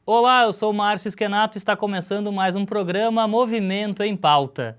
Olá, eu sou o Márcio Schenato e está começando mais um programa Movimento em Pauta.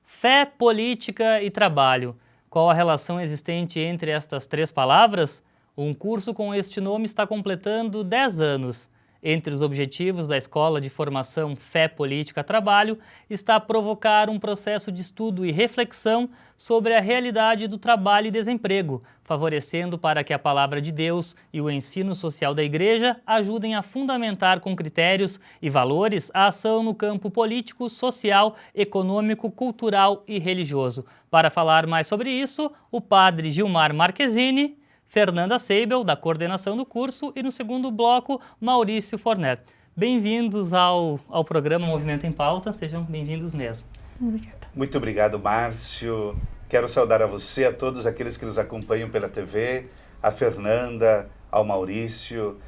Fé, política e trabalho. Qual a relação existente entre estas três palavras? Um curso com este nome está completando 10 anos. Entre os objetivos da Escola de Formação Fé, Política, Trabalho está provocar um processo de estudo e reflexão sobre a realidade do trabalho e desemprego, favorecendo para que a palavra de Deus e o ensino social da Igreja ajudem a fundamentar com critérios e valores a ação no campo político, social, econômico, cultural e religioso. Para falar mais sobre isso, o padre Gilmar Marquezini, Fernanda Seibel, da coordenação do curso, e no segundo bloco, Maurício Fornet. Bem-vindos ao programa Movimento em Pauta, sejam bem-vindos mesmo. Obrigada. Muito obrigado, Márcio. Quero saudar a você, a todos aqueles que nos acompanham pela TV, a Fernanda, ao Maurício,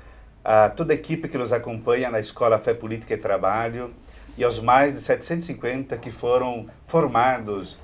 a toda a equipe que nos acompanha na Escola Fé, Política e Trabalho e aos mais de 750 que foram formados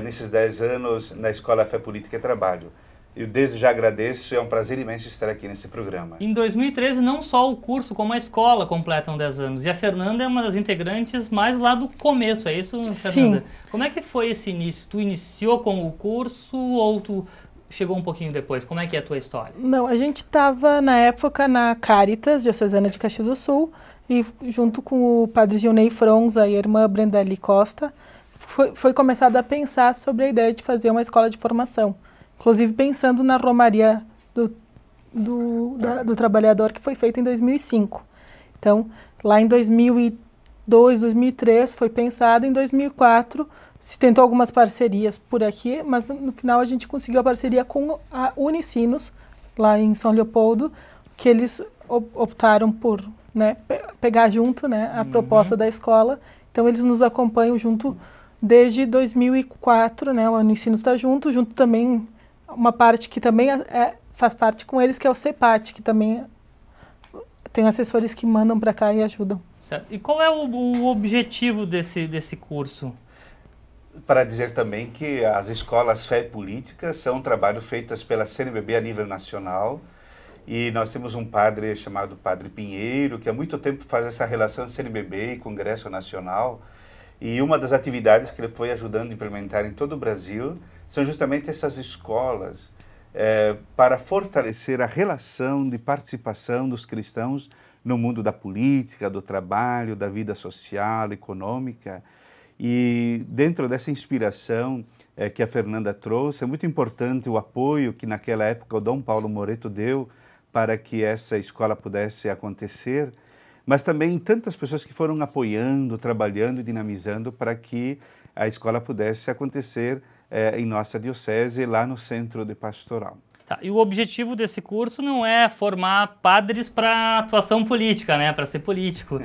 nesses 10 anos na Escola Fé, Política e Trabalho. Eu desde já agradeço, é um prazer imenso estar aqui nesse programa. Em 2013, não só o curso, como a escola completam 10 anos. E a Fernanda é uma das integrantes mais lá do começo, é isso, Fernanda? Sim. Como é que foi esse início? Tu iniciou com o curso ou tu chegou um pouquinho depois? Como é que é a tua história? Não, a gente estava na época na Caritas, Diocesana de Caxias do Sul, e junto com o padre Gilney Fronza e a irmã Brendali Costa, foi começado a pensar sobre a ideia de fazer uma escola de formação. Inclusive pensando na Romaria do Trabalhador, que foi feita em 2005. Então, lá em 2002, 2003 foi pensado, em 2004 se tentou algumas parcerias por aqui, mas no final a gente conseguiu a parceria com a Unicinos, lá em São Leopoldo, que eles optaram por pegar junto a proposta da escola. Então, eles nos acompanham junto desde 2004, a Unicinos está junto também uma parte que também faz parte com eles, que é o CEPAT, que também tem assessores que mandam para cá e ajudam. Certo. E qual é o objetivo desse curso? Para dizer também que as escolas Fé e Política são um trabalho feitas pela CNBB a nível nacional, e nós temos um padre chamado Padre Pinheiro, que há muito tempo faz essa relação CNBB e Congresso Nacional, e uma das atividades que ele foi ajudando a implementar em todo o Brasil são justamente essas escolas para fortalecer a relação de participação dos cristãos no mundo da política, do trabalho, da vida social, econômica. E dentro dessa inspiração que a Fernanda trouxe, é muito importante o apoio que naquela época o Dom Paulo Moreto deu para que essa escola pudesse acontecer, mas também tantas pessoas que foram apoiando, trabalhando e dinamizando para que a escola pudesse acontecer em nossa diocese, lá no Centro de Pastoral. Tá, e o objetivo desse curso não é formar padres para atuação política, para ser político.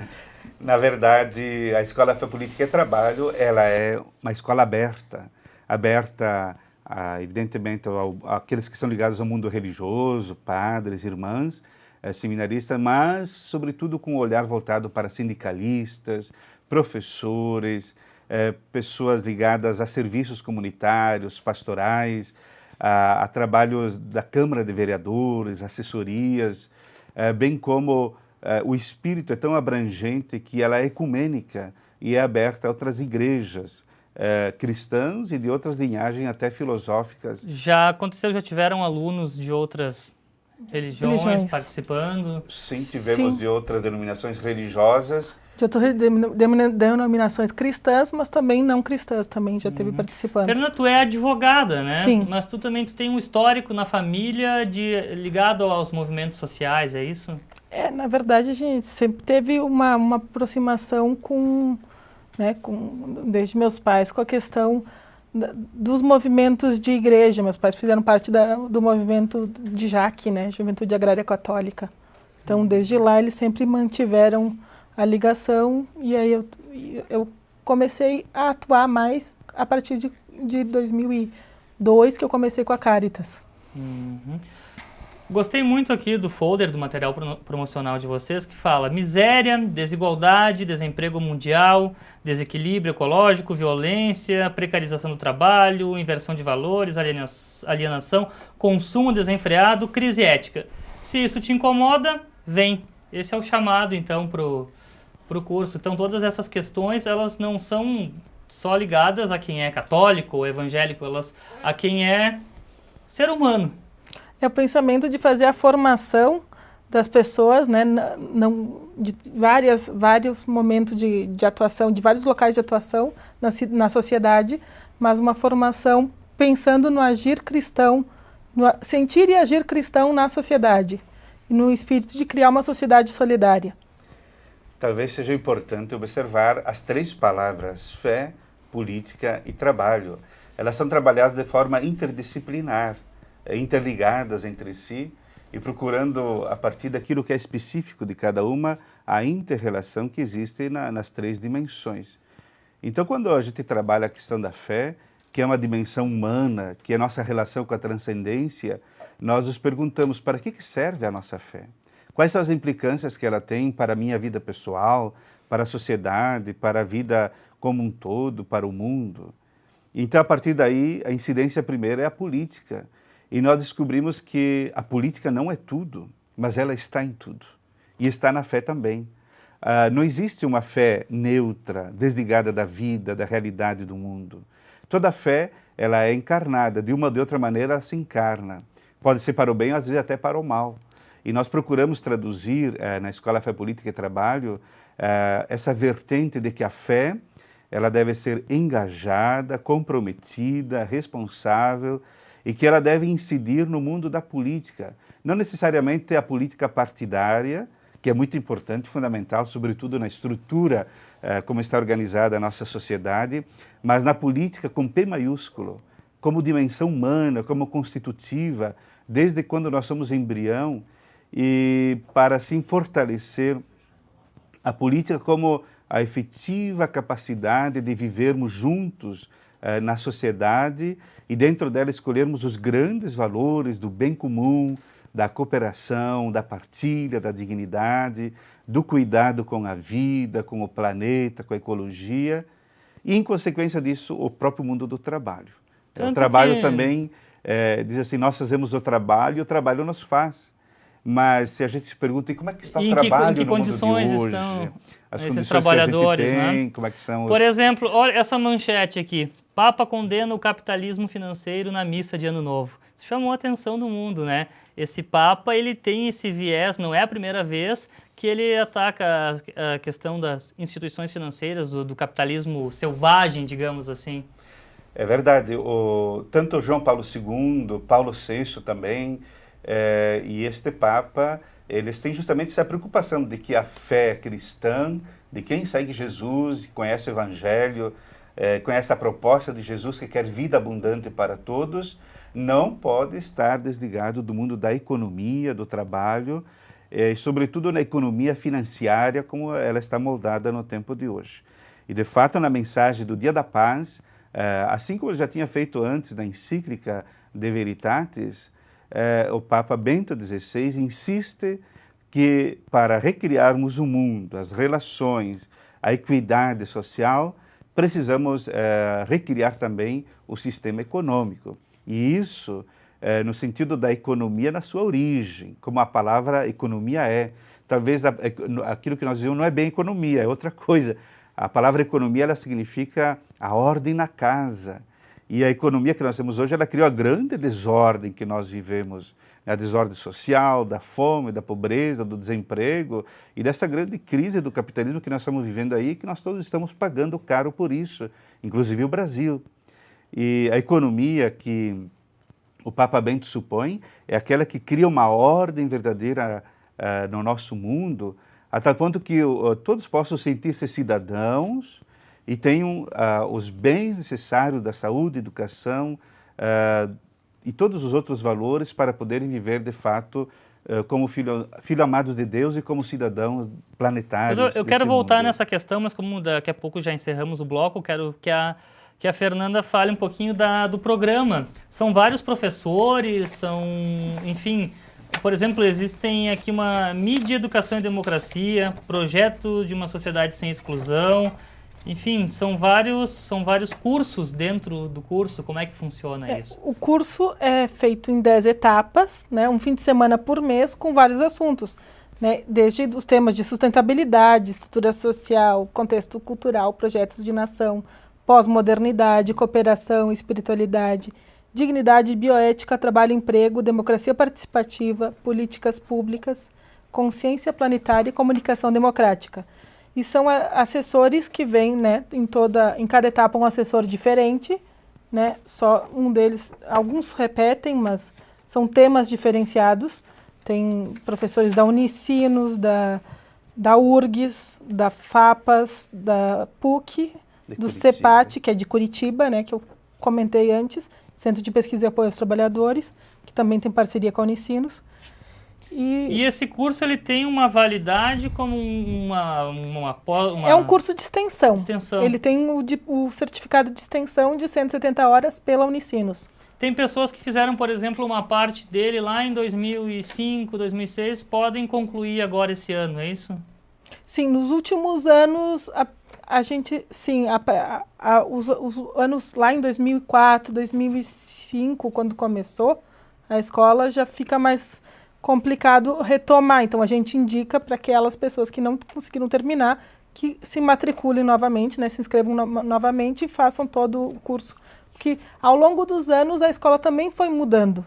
Na verdade, a Escola Fé, Política e Trabalho, ela é uma escola aberta evidentemente, àqueles que são ligados ao mundo religioso, padres, irmãs, seminaristas, mas, sobretudo, com um olhar voltado para sindicalistas, professores, pessoas ligadas a serviços comunitários, pastorais, a trabalhos da Câmara de Vereadores, assessorias, bem como o espírito é tão abrangente que ela é ecumênica e é aberta a outras igrejas cristãs e de outras linhagens até filosóficas. Já tiveram alunos de outras religiões participando? Sim, tivemos de outras denominações religiosas. De outras denominações cristãs, mas também não cristãs, também já teve participando. Fernanda, tu é advogada, né? Sim. Mas tu tem um histórico na família ligado aos movimentos sociais, é isso? Na verdade, a gente sempre teve uma aproximação desde meus pais, com a questão dos movimentos de igreja. Meus pais fizeram parte do movimento de JAC, Juventude Agrária Católica. Então, desde lá, eles sempre mantiveram a ligação, e aí eu comecei a atuar mais a partir de 2002, que eu comecei com a Caritas. Gostei muito aqui do folder, do material promocional de vocês, que fala miséria, desigualdade, desemprego mundial, desequilíbrio ecológico, violência, precarização do trabalho, inversão de valores, alienação, consumo desenfreado, crise ética. Se isso te incomoda, vem. Esse é o chamado, então, para o curso. Então, todas essas questões, elas não são só ligadas a quem é católico ou evangélico, elas a quem é ser humano. É o pensamento de fazer a formação das pessoas, né, de vários momentos de atuação, de vários locais de atuação na sociedade, mas uma formação pensando no agir cristão, no sentir e agir cristão na sociedade, e no espírito de criar uma sociedade solidária. Talvez seja importante observar as 3 palavras, fé, política e trabalho. Elas são trabalhadas de forma interdisciplinar, interligadas entre si, e procurando, a partir daquilo que é específico de cada uma, a inter-relação que existe nas 3 dimensões. Então, quando a gente trabalha a questão da fé, que é uma dimensão humana, que é a nossa relação com a transcendência, nós nos perguntamos para que serve a nossa fé? Quais são as implicâncias que ela tem para a minha vida pessoal, para a sociedade, para a vida como um todo, para o mundo? Então, a partir daí, a incidência primeira é a política. E nós descobrimos que a política não é tudo, mas ela está em tudo. E está na fé também. Não existe uma fé neutra, desligada da vida, da realidade do mundo. Toda fé, ela é encarnada, de uma ou de outra maneira ela se encarna. Pode ser para o bem, às vezes até para o mal. E nós procuramos traduzir na Escola Fé, Política e Trabalho essa vertente de que a fé, ela deve ser engajada, comprometida, responsável, e que ela deve incidir no mundo da política. Não necessariamente a política partidária, que é muito importante, fundamental, sobretudo na estrutura como está organizada a nossa sociedade, mas na política com P maiúsculo, como dimensão humana, como constitutiva, desde quando nós somos embrião, e para assim fortalecer a política como a efetiva capacidade de vivermos juntos na sociedade e dentro dela escolhermos os grandes valores do bem comum, da cooperação, da partilha, da dignidade, do cuidado com a vida, com o planeta, com a ecologia e, em consequência disso, o próprio mundo do trabalho. O trabalho também diz assim, nós fazemos o trabalho e o trabalho nos faz. Mas se a gente se pergunta, e como é que está o trabalho no mundo de hoje? As condições trabalhadores, que a gente tem, né? Como é que são Por exemplo, olha essa manchete aqui. Papa condena o capitalismo financeiro na missa de Ano Novo. Isso chamou a atenção do mundo, né? Esse Papa, ele tem esse viés, não é a primeira vez que ele ataca a questão das instituições financeiras, do capitalismo selvagem, digamos assim. É verdade. Tanto João Paulo II, Paulo VI também, e este Papa, eles têm justamente essa preocupação de que a fé cristã, de quem segue Jesus, conhece o Evangelho, conhece a proposta de Jesus que quer vida abundante para todos, não pode estar desligado do mundo da economia, do trabalho, e sobretudo na economia financiária como ela está moldada no tempo de hoje. E de fato na mensagem do Dia da Paz, assim como ele já tinha feito antes na encíclica De Veritatis, o Papa Bento XVI insiste que para recriarmos o mundo, as relações, a equidade social, precisamos recriar também o sistema econômico. E isso no sentido da economia na sua origem, como a palavra economia é. Talvez aquilo que nós vimos não é bem economia, é outra coisa. A palavra economia, ela significa a ordem na casa. E a economia que nós temos hoje, ela criou a grande desordem que nós vivemos. A desordem social, da fome, da pobreza, do desemprego e dessa grande crise do capitalismo que nós estamos vivendo aí, que nós todos estamos pagando caro por isso, inclusive o Brasil. E a economia que o Papa Bento supõe é aquela que cria uma ordem verdadeira no nosso mundo, a tal ponto que todos possam sentir-se cidadãos e tenham os bens necessários da saúde, educação e todos os outros valores para poderem viver de fato como filho amados de Deus e como cidadãos planetários. Eu quero voltar nessa questão, mas como daqui a pouco já encerramos o bloco, eu quero que a Fernanda fale um pouquinho do programa. São vários professores, enfim, por exemplo, existem aqui uma mídia, educação e democracia, projeto de uma sociedade sem exclusão, enfim, são vários cursos dentro do curso. Como é que funciona isso? O curso é feito em 10 etapas, né, um fim de semana por mês com vários assuntos, né, desde os temas de sustentabilidade, estrutura social, contexto cultural, projetos de nação, pós-modernidade, cooperação, espiritualidade, dignidade, bioética, trabalho e emprego, democracia participativa, políticas públicas, consciência planetária e comunicação democrática. E são assessores que vêm, né, em cada etapa um assessor diferente, né, só um deles, alguns repetem, mas são temas diferenciados. Tem professores da Unicinos, da URGS, da FAPAS, da PUC, do CEPAT, que é de Curitiba, né, que eu comentei antes, Centro de Pesquisa e Apoio aos Trabalhadores, que também tem parceria com a Unicinos. E esse curso ele tem uma validade como uma é um curso de extensão. Ele tem o certificado de extensão de 170 horas pela Unicinos. Tem pessoas que fizeram, por exemplo, uma parte dele lá em 2005, 2006, podem concluir agora esse ano, é isso? Sim, nos últimos anos, a gente, sim, os anos lá em 2004, 2005, quando começou a escola, já fica mais complicado retomar. Então, a gente indica para aquelas pessoas que não conseguiram terminar, que se matriculem novamente, né, se inscrevam novamente e façam todo o curso. Porque ao longo dos anos a escola também foi mudando.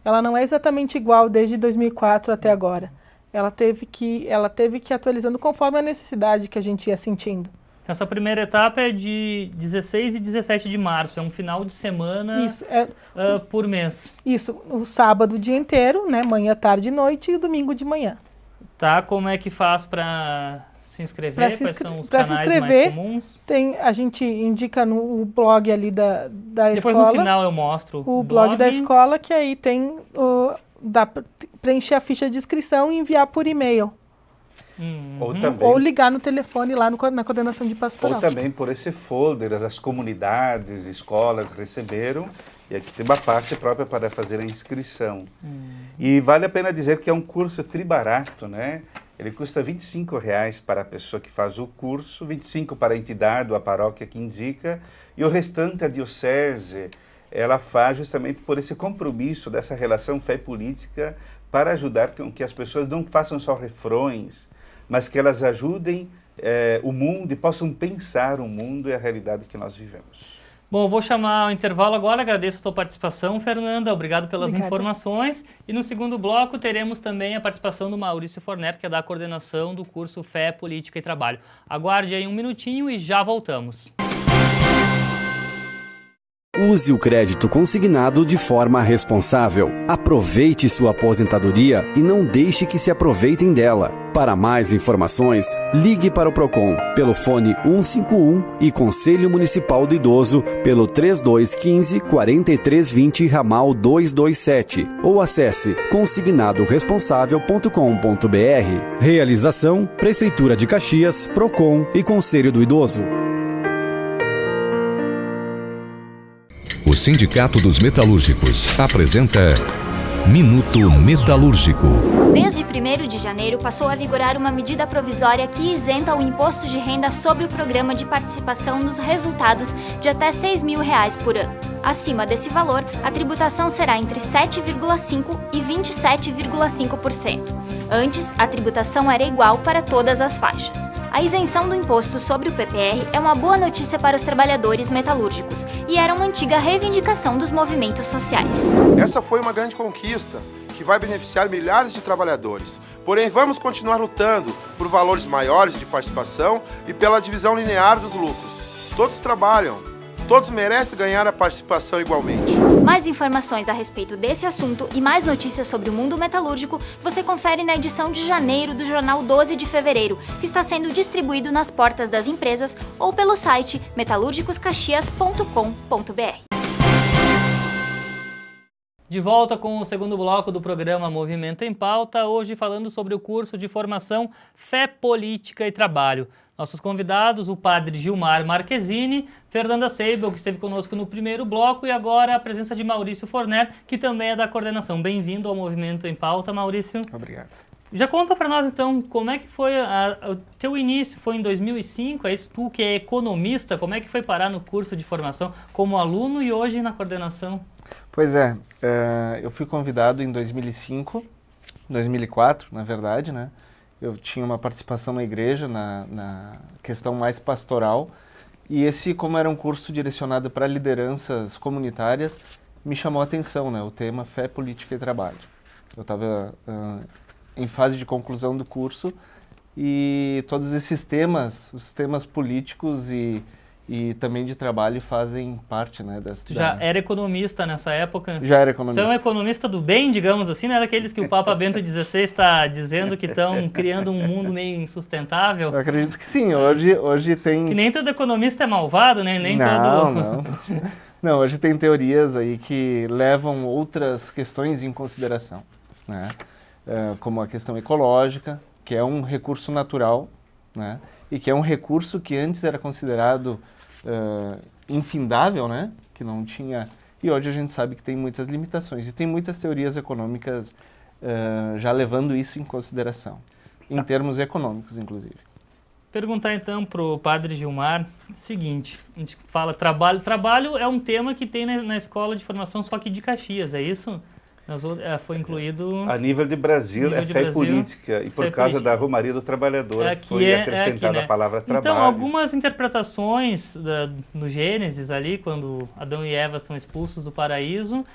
Ela não é exatamente igual desde 2004 até agora. Ela teve que ir atualizando conforme a necessidade que a gente ia sentindo. Essa primeira etapa é de 16 e 17 de março, é um final de semana por mês. Isso, o sábado o dia inteiro, né, manhã, tarde e noite, e o domingo de manhã. Tá, como é que faz para se inscrever? Quais são os canais mais comuns? A gente indica no blog ali da Depois, escola. Depois no final eu mostro o blog da escola, que aí tem, dá para preencher a ficha de inscrição e enviar por e-mail. Ou ligar no telefone lá na coordenação de pastoral. Ou também por esse folder, as comunidades, escolas receberam, e aqui tem uma parte própria para fazer a inscrição. E vale a pena dizer que é um curso tribarato, né? Ele custa R$ 25,00 para a pessoa que faz o curso, 25 para a entidade ou a paróquia que indica, e o restante a diocese, ela faz justamente por esse compromisso dessa relação fé e política para ajudar com que as pessoas não façam só refrões, mas que elas ajudem o mundo e possam pensar o mundo e a realidade que nós vivemos. Bom, vou chamar o intervalo agora, agradeço a tua participação, Fernanda, obrigado pelas informações. E no segundo bloco teremos também a participação do Maurício Forner, que é da coordenação do curso Fé, Política e Trabalho. Aguarde aí um minutinho e já voltamos. Use o crédito consignado de forma responsável. Aproveite sua aposentadoria e não deixe que se aproveitem dela. Para mais informações, ligue para o PROCON pelo fone 151 e Conselho Municipal do Idoso pelo 3215-4320 ramal 227 ou acesse consignadoresponsável.com.br. Realização Prefeitura de Caxias, PROCON e Conselho do Idoso. O Sindicato dos Metalúrgicos apresenta Minuto Metalúrgico. Desde 1º de janeiro passou a vigorar uma medida provisória que isenta o imposto de renda sobre o programa de participação nos resultados de até R$ 6.000 por ano. Acima desse valor, a tributação será entre 7,5% e 27,5%. Antes, a tributação era igual para todas as faixas. A isenção do imposto sobre o PPR é uma boa notícia para os trabalhadores metalúrgicos e era uma antiga reivindicação dos movimentos sociais. Essa foi uma grande conquista que vai beneficiar milhares de trabalhadores. Porém, vamos continuar lutando por valores maiores de participação e pela divisão linear dos lucros. Todos trabalham, todos merecem ganhar a participação igualmente. Mais informações a respeito desse assunto e mais notícias sobre o mundo metalúrgico você confere na edição de janeiro do jornal 12 de fevereiro, que está sendo distribuído nas portas das empresas ou pelo site metalurgicoscaxias.com.br. De volta com o segundo bloco do programa Movimento em Pauta, hoje falando sobre o curso de formação Fé, Política e Trabalho. Nossos convidados, o padre Gilmar Marquezini, Fernanda Seibel, que esteve conosco no primeiro bloco, e agora a presença de Maurício Forner, que também é da coordenação. Bem-vindo ao Movimento em Pauta, Maurício. Obrigado. Já conta para nós, então, como é que foi o teu início? Foi em 2005, é isso? Tu que é economista, como é que foi parar no curso de formação como aluno e hoje na coordenação? Pois é, eu fui convidado em 2005, 2004, na verdade, né? eu tinha uma participação na igreja, na questão mais pastoral, e esse, como era um curso direcionado para lideranças comunitárias, me chamou a atenção, né, o tema Fé, Política e Trabalho. Eu estava em fase de conclusão do curso, e todos esses temas, os temas políticos e também de trabalho fazem parte, né, Tu já era economista nessa época? Já era economista. Você é um economista do bem, digamos assim, né? Daqueles que o Papa Bento XVI está dizendo que estão criando um mundo meio insustentável? Eu acredito que sim. Hoje tem... Que nem todo economista é malvado, né? Nem não. Não, hoje tem teorias aí que levam outras questões em consideração, né? Como a questão ecológica, que é um recurso natural, né? E que é um recurso que antes era considerado infindável, né? Que não tinha... E hoje a gente sabe que tem muitas limitações. E tem muitas teorias econômicas já levando isso em consideração, em termos econômicos, inclusive. Perguntar então para o padre Gilmar o seguinte, a gente fala trabalho. Trabalho é um tema que tem na Escola de Formação só aqui de Caxias, é isso? Foi incluído... A nível de Brasil, é fé política, e por causa da Romaria do Trabalhador foi acrescentada a palavra trabalho. Então, algumas interpretações no Gênesis ali, quando Adão e Eva são expulsos do paraíso,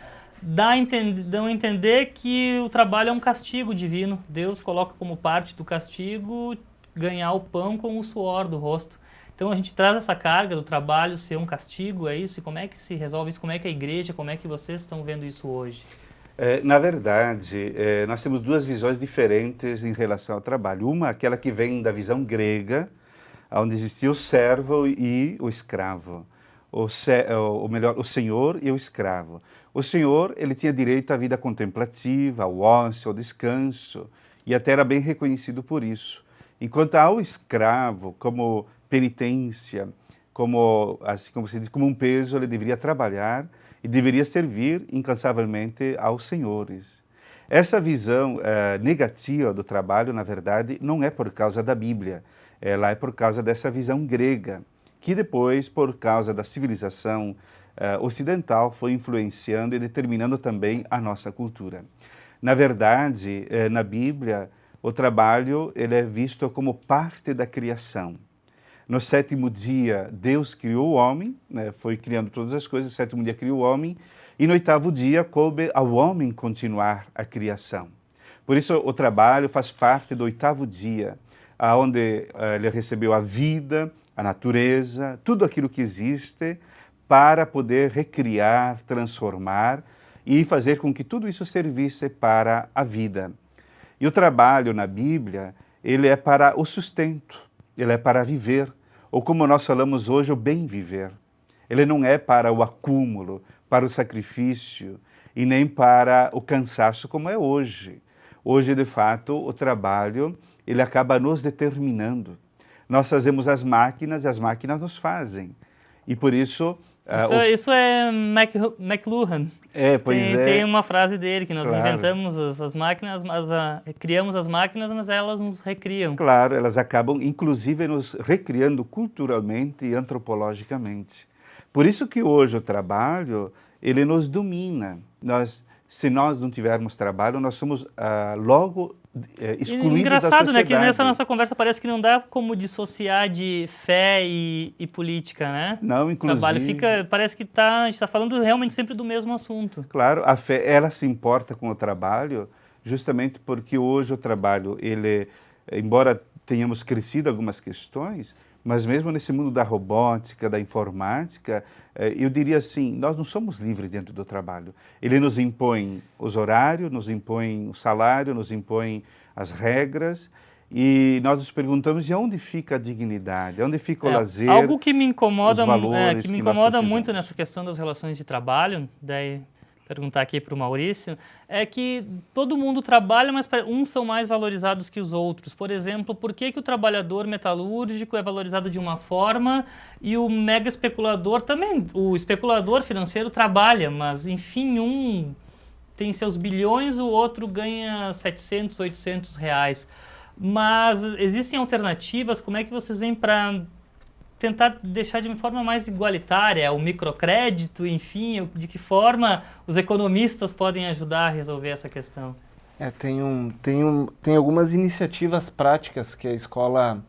dão a entender que o trabalho é um castigo divino. Deus coloca como parte do castigo ganhar o pão com o suor do rosto. Então a gente traz essa carga do trabalho ser um castigo, é isso? E como é que se resolve isso? Como é que a igreja, como é que vocês estão vendo isso hoje? Na verdade, nós temos duas visões diferentes em relação ao trabalho. Uma, aquela que vem da visão grega, onde existia o servo e o escravo. O senhor e o escravo. O senhor, ele tinha direito à vida contemplativa, ao ócio, ao descanso, e até era bem reconhecido por isso. Enquanto ao escravo, como penitência, como você diz, como um peso, ele deveria trabalhar e deveria servir incansavelmente aos senhores. Essa visão negativa do trabalho, na verdade, não é por causa da Bíblia, ela é por causa dessa visão grega, que depois, por causa da civilização ocidental, foi influenciando e determinando também a nossa cultura. Na verdade, na Bíblia, o trabalho ele é visto como parte da criação. No sétimo dia, Deus criou o homem, né, foi criando todas as coisas, no sétimo dia criou o homem, e no oitavo dia coube ao homem continuar a criação. Por isso, o trabalho faz parte do oitavo dia, onde ele recebeu a vida, a natureza, tudo aquilo que existe, para poder recriar, transformar e fazer com que tudo isso servisse para a vida. E o trabalho na Bíblia, ele é para o sustento. Ele é para viver, ou como nós falamos hoje, o bem viver. Ele não é para o acúmulo, para o sacrifício e nem para o cansaço como é hoje. Hoje, de fato, o trabalho, ele acaba nos determinando. Nós fazemos as máquinas e as máquinas nos fazem. E por isso... Isso é McLuhan. Tem uma frase dele, que nós inventamos as máquinas, criamos as máquinas, mas elas nos recriam. Claro, elas acabam, inclusive, nos recriando culturalmente e antropologicamente. Por isso que hoje o trabalho, ele nos domina. Se nós não tivermos trabalho, nós somos logo excluídos da sociedade. Engraçado, né, que nessa nossa conversa parece que não dá como dissociar de fé e política, né? Não, inclusive... O trabalho parece que a gente está falando realmente sempre do mesmo assunto. Claro, a fé, ela se importa com o trabalho justamente porque hoje o trabalho, ele, embora tenhamos crescido algumas questões, mas mesmo nesse mundo da robótica, da informática, eu diria assim, nós não somos livres dentro do trabalho. Ele nos impõe os horários, nos impõe o salário, nos impõe as regras, e nós nos perguntamos de onde fica a dignidade, onde fica o lazer, algo que me incomoda, os valores que me incomoda muito nessa questão das relações de trabalho, daí perguntar aqui para o Maurício, é que todo mundo trabalha, mas uns são mais valorizados que os outros. Por exemplo, por que o trabalhador metalúrgico é valorizado de uma forma e o mega especulador também? O especulador financeiro trabalha, mas enfim, um tem seus bilhões, o outro ganha 700, 800 reais. Mas existem alternativas? Como é que vocês vêm para tentar deixar de uma forma mais igualitária, o microcrédito, enfim, de que forma os economistas podem ajudar a resolver essa questão? Tem algumas iniciativas práticas que a escola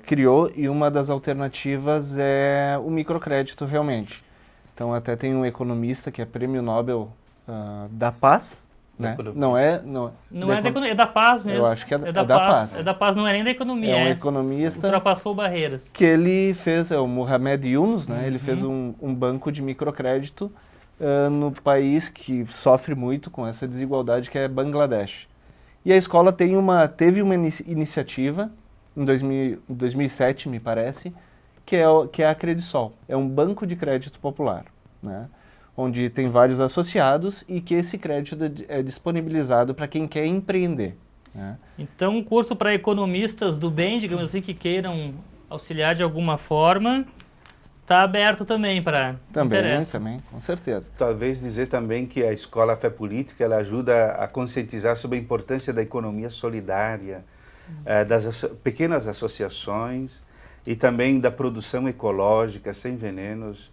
criou, e uma das alternativas é o microcrédito, realmente. Então, até tem um economista que é Prêmio Nobel da Paz, né? Não é da economia, é da paz mesmo. Eu acho que é da paz. É da paz, não é nem da economia. É um economista... Ultrapassou barreiras. Que ele fez, o Mohamed Yunus, né? Ele fez um banco de microcrédito no país que sofre muito com essa desigualdade, que é Bangladesh. E a escola teve uma iniciativa, em 2007, me parece, que é a Credisol. É um banco de crédito popular, né? Onde tem vários associados e que esse crédito é disponibilizado para quem quer empreender, né? Então, um curso para economistas do bem, digamos assim, que queiram auxiliar de alguma forma, está aberto também para interesse. Também, com certeza. Talvez dizer também que a escola Fé Política ela ajuda a conscientizar sobre a importância da economia solidária, das pequenas associações e também da produção ecológica, sem venenos,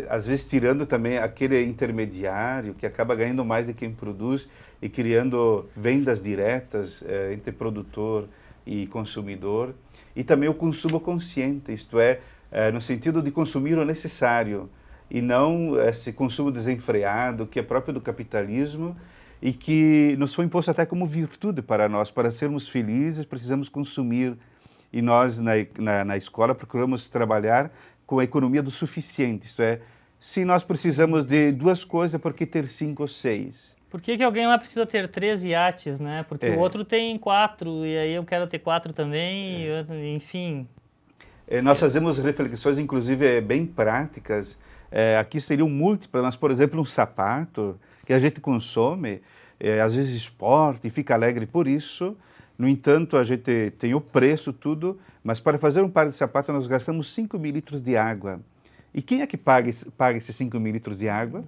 às vezes tirando também aquele intermediário que acaba ganhando mais de quem produz e criando vendas diretas entre produtor e consumidor. E também o consumo consciente, isto é, no sentido de consumir o necessário e não esse consumo desenfreado que é próprio do capitalismo e que nos foi imposto até como virtude para nós. Para sermos felizes, precisamos consumir. E nós, na escola, procuramos trabalhar com a economia do suficiente, isto é, se nós precisamos de 2 coisas, por que ter 5 ou 6? Por que alguém lá precisa ter 3 iates, né? Porque o outro tem 4, e aí eu quero ter 4 também, enfim. Nós fazemos reflexões, inclusive, bem práticas. Aqui seriam múltiplas, mas, por exemplo, um sapato que a gente consome, às vezes esporte, e fica alegre por isso. No entanto, a gente tem o preço, tudo, mas para fazer um par de sapato nós gastamos 5 mil litros de água. E quem é que paga esses 5 mil litros de água?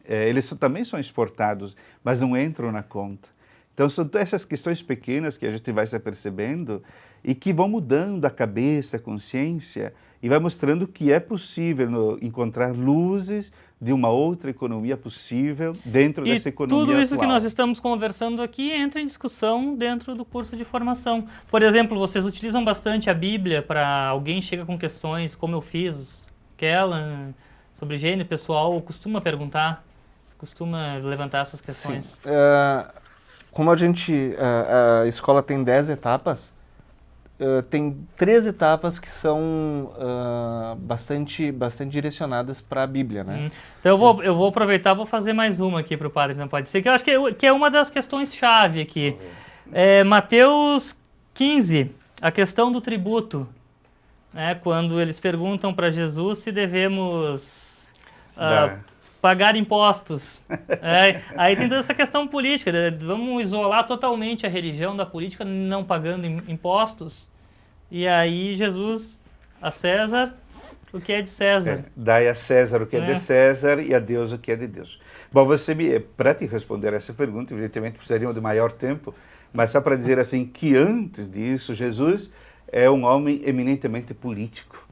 Eles também são exportados, mas não entram na conta. Então, são essas questões pequenas que a gente vai se apercebendo e que vão mudando a cabeça, a consciência, e vai mostrando que é possível encontrar luzes de uma outra economia possível dentro dessa economia tudo isso atual. que nós estamos conversando aqui entra em discussão dentro do curso de formação. Por exemplo, vocês utilizam bastante a Bíblia para alguém chega com questões, como eu fiz, aquela sobre higiene pessoal, costuma perguntar, costuma levantar essas questões? Sim. Como a escola tem 10 etapas, tem 3 etapas que são bastante direcionadas para a Bíblia, né? Então eu vou aproveitar e vou fazer mais uma aqui para o padre, não pode ser, que eu acho que é uma das questões-chave aqui. Mateus 15, a questão do tributo, né? Quando eles perguntam para Jesus se devemos pagar impostos. Aí tem toda essa questão política, vamos isolar totalmente a religião da política, não pagando impostos. E aí Jesus, a César, o que é de César. Dai a César o que é de César e a Deus o que é de Deus. Bom, para te responder essa pergunta, evidentemente precisaríamos de maior tempo, mas só para dizer assim que antes disso, Jesus é um homem eminentemente político.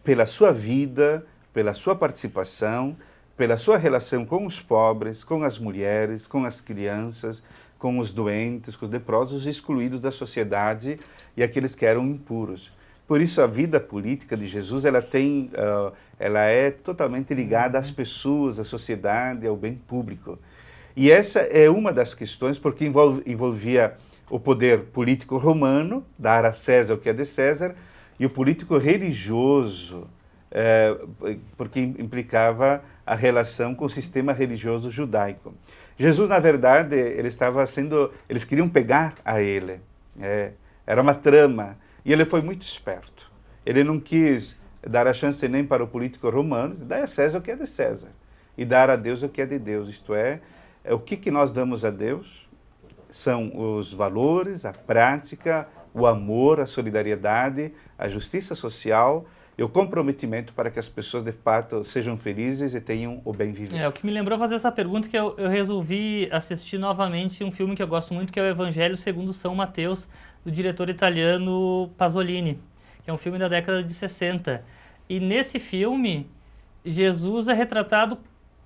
Pela sua vida, pela sua participação, pela sua relação com os pobres, com as mulheres, com as crianças, com os doentes, com os leprosos, excluídos da sociedade e aqueles que eram impuros. Por isso a vida política de Jesus ela é totalmente ligada às pessoas, à sociedade, ao bem público. E essa é uma das questões porque envolvia o poder político romano, dar a César o que é de César, e o político religioso, porque implicava a relação com o sistema religioso judaico. Jesus, na verdade, eles queriam pegar a ele. Era uma trama. E ele foi muito esperto. Ele não quis dar a chance nem para o político romano, dar a César o que é de César, e dar a Deus o que é de Deus. Isto é o que nós damos a Deus são os valores, a prática, o amor, a solidariedade, a justiça social e o comprometimento para que as pessoas, de fato, sejam felizes e tenham o bem viver. O que me lembrou fazer essa pergunta que eu resolvi assistir novamente um filme que eu gosto muito, que é o Evangelho segundo São Mateus, do diretor italiano Pasolini, que é um filme da década de 60. E nesse filme, Jesus é retratado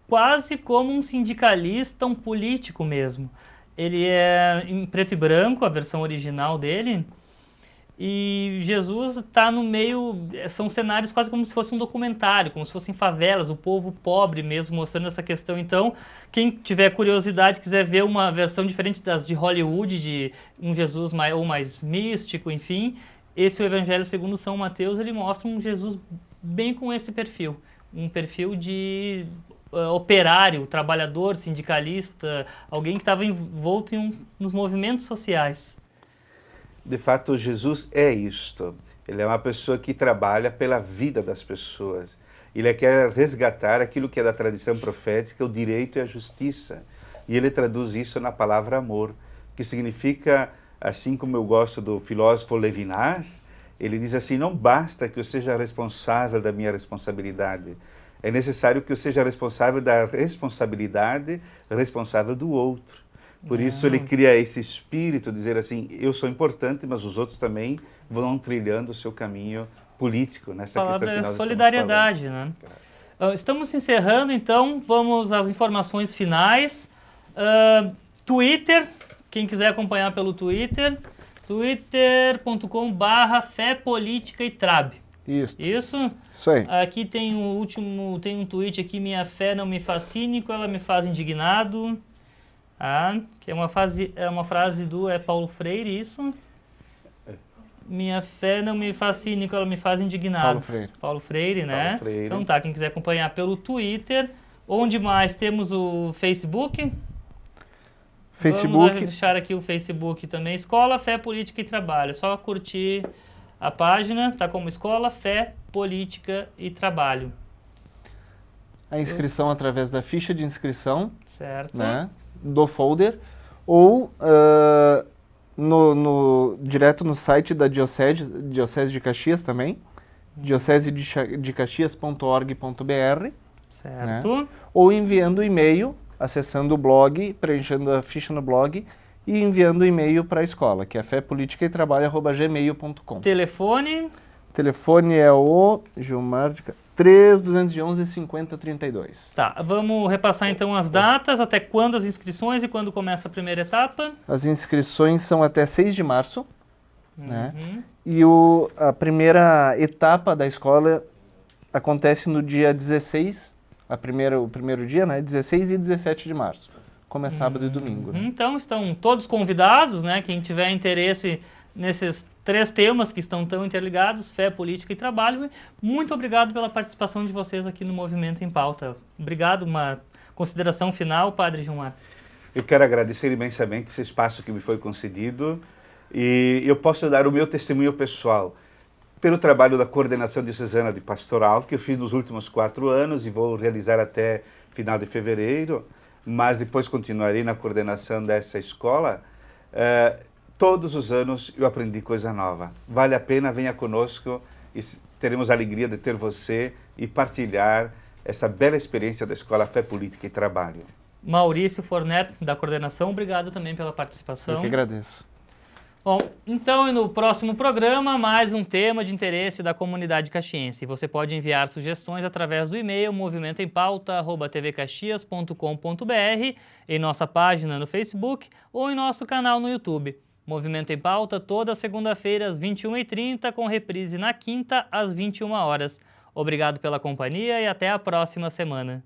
quase como um sindicalista, um político mesmo. Ele é em preto e branco, a versão original dele. E Jesus está no meio, são cenários quase como se fosse um documentário, como se fossem favelas, o povo pobre mesmo, mostrando essa questão. Então, quem tiver curiosidade, quiser ver uma versão diferente das de Hollywood, de um Jesus mais místico, enfim, esse é o Evangelho segundo São Mateus, ele mostra um Jesus bem com esse perfil, um perfil de operário, trabalhador, sindicalista, alguém que estava envolto nos movimentos sociais. De fato, Jesus é isto. Ele é uma pessoa que trabalha pela vida das pessoas. Ele quer resgatar aquilo que é da tradição profética, o direito e a justiça. E ele traduz isso na palavra amor, que significa, assim como eu gosto do filósofo Levinas, ele diz assim, não basta que eu seja responsável da minha responsabilidade, é necessário que eu seja responsável da responsabilidade responsável do outro. Por isso ele cria esse espírito, dizer assim, eu sou importante, mas os outros também vão trilhando o seu caminho político nessa questão que nós estamos solidariedade, né? Estamos encerrando, então, vamos às informações finais. Twitter, quem quiser acompanhar pelo Twitter, twitter.com/Fé Política e Trab. Isso aí. Aqui tem tem um tweet aqui, minha fé não me faz cínico, ela me faz indignado. Que é uma frase do Paulo Freire, isso? Minha fé não me faz cínico, ela me faz indignado. Paulo Freire, né? Paulo Freire. Então tá, quem quiser acompanhar pelo Twitter. Onde mais? Temos o Facebook. Vamos deixar aqui o Facebook também. Escola, Fé, Política e Trabalho. É só curtir a página, tá como Escola, Fé, Política e Trabalho. A inscrição através da ficha de inscrição. Certo. Né? Do folder, ou direto no site da Diocese de Caxias também, diocesedecaxias.org.br, certo. Né? Ou enviando e-mail, acessando o blog, preenchendo a ficha no blog e enviando e-mail para a escola, que é fepoliticaetrabalho@gmail.com. Telefone é o Gilmar de 3-211-50-32. Tá, vamos repassar então as datas, até quando as inscrições e quando começa a primeira etapa? As inscrições são até 6 de março, né? E a primeira etapa da escola acontece no dia 16, o primeiro dia, né? 16 e 17 de março, como é sábado e domingo. Né? Então estão todos convidados, né? Quem tiver interesse nesses 3 temas que estão tão interligados, fé, política e trabalho. Muito obrigado pela participação de vocês aqui no Movimento em Pauta. Obrigado, uma consideração final, Padre Gilmar. Eu quero agradecer imensamente esse espaço que me foi concedido e eu posso dar o meu testemunho pessoal pelo trabalho da Coordenação Diocesana de Pastoral, que eu fiz nos últimos 4 anos e vou realizar até final de fevereiro, mas depois continuarei na coordenação dessa escola. Todos os anos eu aprendi coisa nova. Vale a pena, venha conosco e teremos a alegria de ter você e partilhar essa bela experiência da Escola Fé, Política e Trabalho. Maurício Forner, da coordenação, obrigado também pela participação. Eu que agradeço. Bom, então no próximo programa, mais um tema de interesse da comunidade caxiense. Você pode enviar sugestões através do e-mail movimentoemPauta@tvcaxias.com.br, em nossa página no Facebook ou em nosso canal no YouTube. Movimento em Pauta, toda segunda-feira às 21h30, com reprise na quinta às 21 horas. Obrigado pela companhia e até a próxima semana.